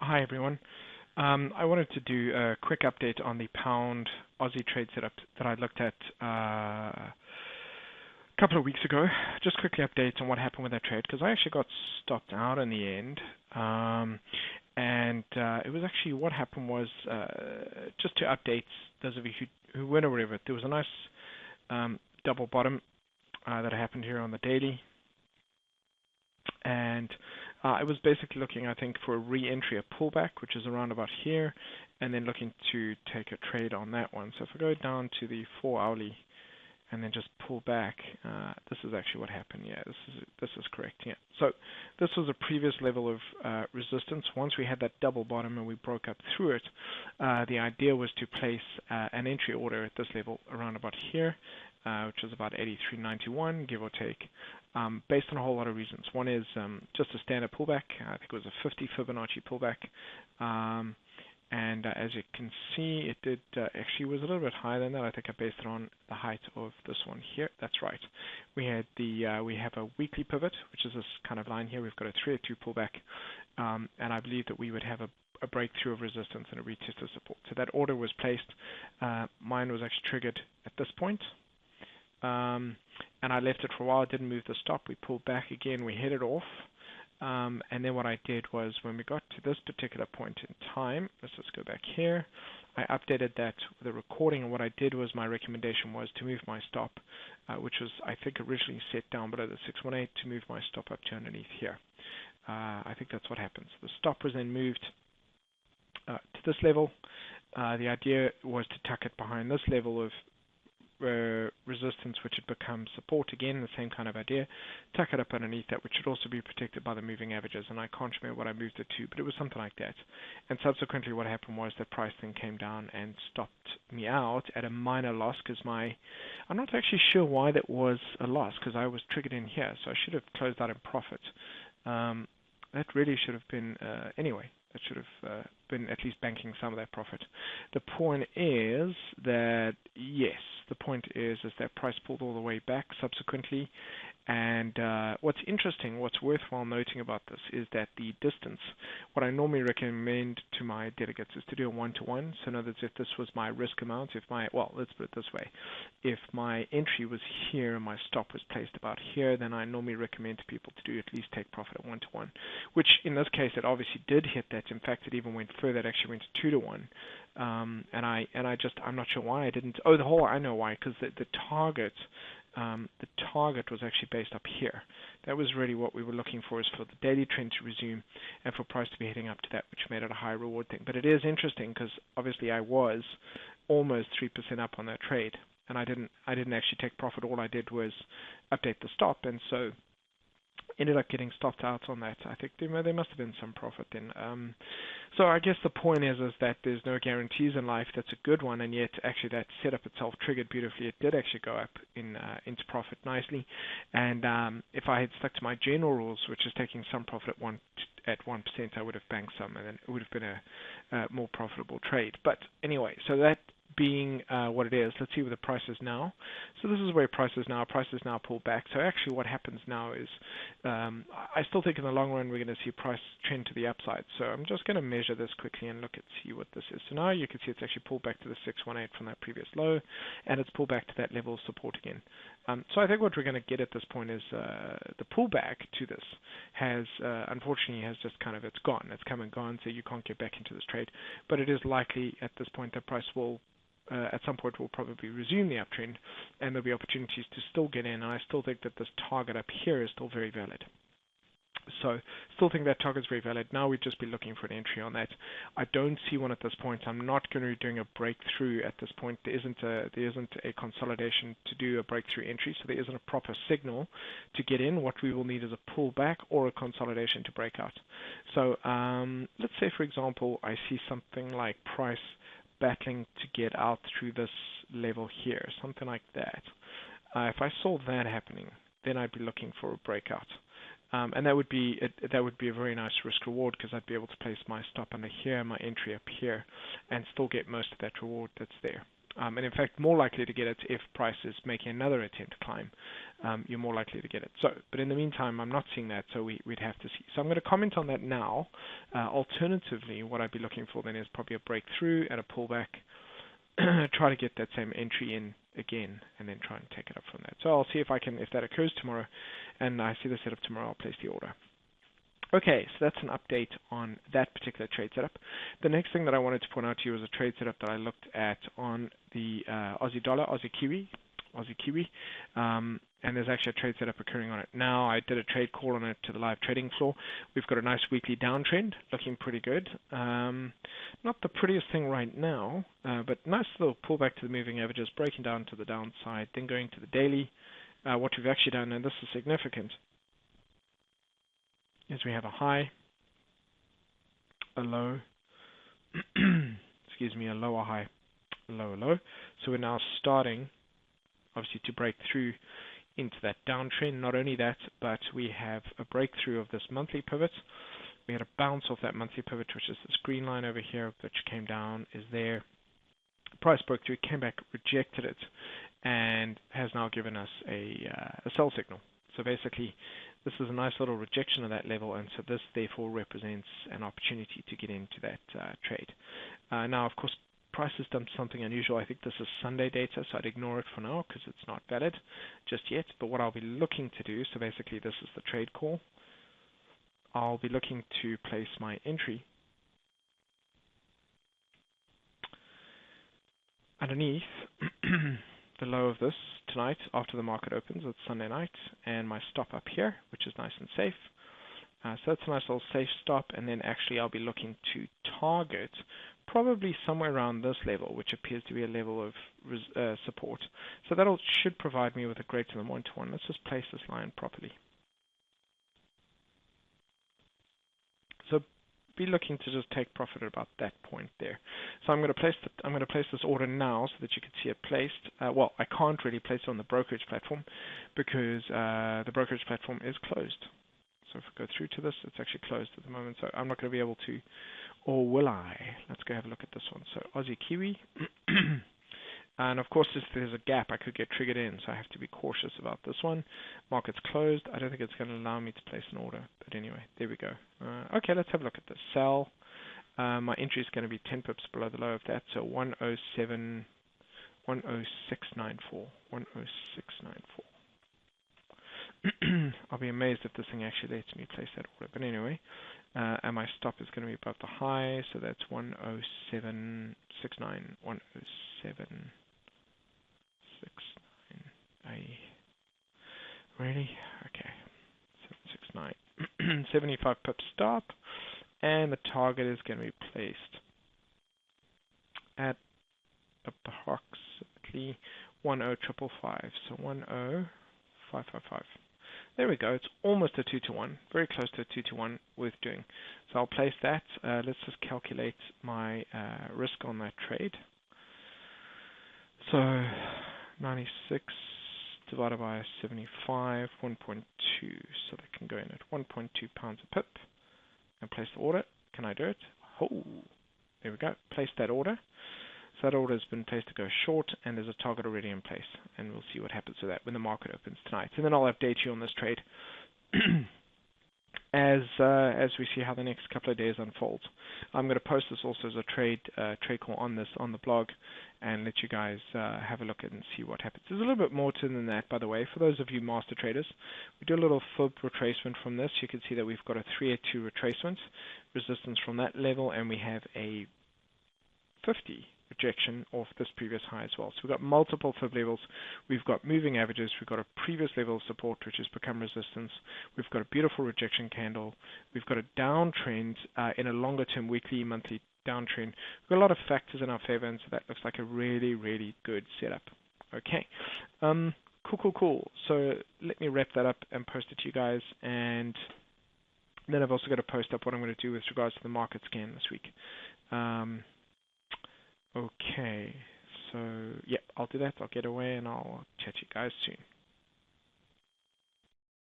Hi, everyone. I wanted to do a quick update on the pound Aussie trade setup that I looked at a couple of weeks ago. Just quickly update on what happened with that trade, because I actually got stopped out in the end. It was actually, what happened was, just to update those of you who weren't aware of it, there was a nice double bottom that happened here on the daily. And it was basically looking, I think, for a re-entry, a pullback, which is around about here, and then looking to take a trade on that one. So if I go down to the 4-hourly and then just pull back, this is actually what happened. Yeah, this is correct. Yeah. So this was a previous level of resistance. Once we had that double bottom and we broke up through it, the idea was to place an entry order at this level around about here, which is about 83.91, give or take, based on a whole lot of reasons. One is just a standard pullback. I think it was a 50 Fibonacci pullback. As you can see, it did actually was a little bit higher than that. I think I based it on the height of this one here. That's right. We had we have a weekly pivot, which is this kind of line here. We've got a 3-2 pullback, and I believe that we would have a breakthrough of resistance and a retest of support. So that order was placed. Mine was actually triggered at this point. And I left it for a while. Didn't move the stop. We pulled back again. We headed off. And then what I did was, when we got to this particular point in time, let's just go back here, I updated that with a recording, and what I did was, my recommendation was to move my stop, which was, I think, originally set down below the 618, to move my stop up to underneath here. I think that's what happens. The stop was then moved to this level. The idea was to tuck it behind this level of resistance, which had become support again, the same kind of idea. Tuck it up underneath that, which should also be protected by the moving averages, and I can't remember what I moved it to, but it was something like that. And subsequently what happened was that price then came down and stopped me out at a minor loss, because I'm not actually sure why that was a loss, because I was triggered in here, so I should have closed out in profit. That really should have been, anyway, that should have been at least banking some of that profit. The point is that, yes, the point is that price pulled all the way back subsequently. And what's interesting, what's worthwhile noting about this is that the distance, what I normally recommend to my delegates is to do a 1-to-1. So in other words, if this was my risk amount, let's put it this way, if my entry was here and my stop was placed about here, then I normally recommend to people to do at least take profit at 1-to-1, which in this case it obviously did hit that. In fact, it even went further. It actually went to 2-to-1. I'm not sure why I didn't. I know why, because the target was actually based up here. That was really what we were looking for, is for the daily trend to resume and for price to be heading up to that, which made it a high reward thing. But it is interesting, because obviously I was almost 3% up on that trade, and I didn't actually take profit. All I did was update the stop, and so ended up getting stopped out on that. I think there must have been some profit then. So I guess the point is that there's no guarantees in life. That's a good one, and yet actually that setup itself triggered beautifully. It did actually go up into profit nicely. And if I had stuck to my general rules, which is taking some profit at 1%, I would have banked some, and then it would have been a more profitable trade. But anyway, so that being what it is, let's see where the price is now. So this is where price is now. Price is now pulled back. So actually what happens now is, I still think in the long run we're going to see price trend to the upside. So I'm just going to measure this quickly and see what this is. So now you can see it's actually pulled back to the 618 from that previous low, and it's pulled back to that level of support again. So I think what we're going to get at this point is the pullback to this has, unfortunately, just it's gone. It's come and gone, so you can't get back into this trade. But it is likely at this point that price will, at some point, will probably resume the uptrend, and there'll be opportunities to still get in. And I still think that this target up here is still very valid. So still think that target is very valid. Now we'd just be looking for an entry on that. I don't see one at this point. I'm not going to be doing a breakthrough at this point. There isn't a consolidation to do a breakthrough entry, so there isn't a proper signal to get in. What we will need is a pullback or a consolidation to break out. So let's say, for example, I see something like price battling to get out through this level here, something like that. If I saw that happening, then I'd be looking for a breakout. And that would be a very nice risk reward, because I'd be able to place my stop under here, my entry up here, and still get most of that reward that's there. And in fact, more likely to get it if price is making another attempt to climb. you're more likely to get it. So, but in the meantime, I'm not seeing that, so we'd have to see. So I'm going to comment on that now. Alternatively, what I'd be looking for then is probably a breakthrough and a pullback. Try to get that same entry in again, and then try and take it up from that. So I'll see if that occurs tomorrow, and I see the setup tomorrow, I'll place the order. Okay, so that's an update on that particular trade setup. The next thing that I wanted to point out to you was a trade setup that I looked at on the Aussie dollar, Aussie Kiwi, and there's actually a trade setup occurring on it now. I did a trade call on it to the live trading floor. We've got a nice weekly downtrend, looking pretty good. Not the prettiest thing right now, but nice little pullback to the moving averages, breaking down to the downside, then going to the daily. What we've actually done, and this is significant, is we have a high, a low, excuse me, a lower high, a lower low. So we're now starting, obviously, to break through into that downtrend. Not only that, but we have a breakthrough of this monthly pivot. We had a bounce off that monthly pivot, which is this green line over here, which came down, is there. Price broke through, came back, rejected it, and has now given us a sell signal. So basically, this is a nice little rejection of that level, and so this therefore represents an opportunity to get into that trade. Now, of course, price has done something unusual. I think this is Sunday data, so I'd ignore it for now because it's not valid just yet. But what I'll be looking to do, so basically this is the trade call. I'll be looking to place my entry underneath the low of this tonight after the market opens. It's Sunday night, and my stop up here, which is nice and safe. So that's a nice little safe stop, and then actually I'll be looking to target probably somewhere around this level, which appears to be a level of support. So that should provide me with a greater than 1-to-1. Let's just place this line properly. So be looking to just take profit at about that point there. So I'm going to place this order now so that you can see it placed. Well, I can't really place it on the brokerage platform because the brokerage platform is closed. So if we go through to this, it's actually closed at the moment. So I'm not going to be able to, or will I? Let's go have a look at this one. So Aussie Kiwi. And of course, if there's a gap, I could get triggered in. So I have to be cautious about this one. Market's closed. I don't think it's going to allow me to place an order. But anyway, there we go. Okay, let's have a look at this. Sell. My entry is going to be 10 pips below the low of that. So 106.94. 106.94. I'll be amazed if this thing actually lets me place that order. But anyway, and my stop is going to be above the high, so that's 107.69, 107.69. Really? Okay. 769. 75 pip stop, and the target is going to be placed at approximately 10555. So 10555. There we go. It's almost a 2-to-1, very close to a 2-to-1 worth doing. So I'll place that. Let's just calculate my risk on that trade. So 96 divided by 75, 1.2. So that can go in at 1.2 pounds a pip and place the order. Can I do it? Oh, there we go. Place that order. So that order has been placed to go short, and there's a target already in place, and we'll see what happens to that when the market opens tonight. And then I'll update you on this trade as we see how the next couple of days unfold. I'm going to post this also as a trade call on the blog, and let you guys have a look at and see what happens. There's a little bit more to than that, by the way. For those of you master traders, we do a little fib retracement from this. You can see that we've got a 382 retracement resistance from that level, and we have a 50 rejection off this previous high as well. So we've got multiple fib levels. We've got moving averages. We've got a previous level of support, which has become resistance. We've got a beautiful rejection candle. We've got a downtrend in a longer term weekly, monthly downtrend. We've got a lot of factors in our favor, and so that looks like a really, really good setup. Okay. Cool. So let me wrap that up and post it to you guys. And then I've also got to post up what I'm going to do with regards to the market scan this week. Okay, so yeah, I'll do that. I'll get away and I'll chat to you guys soon.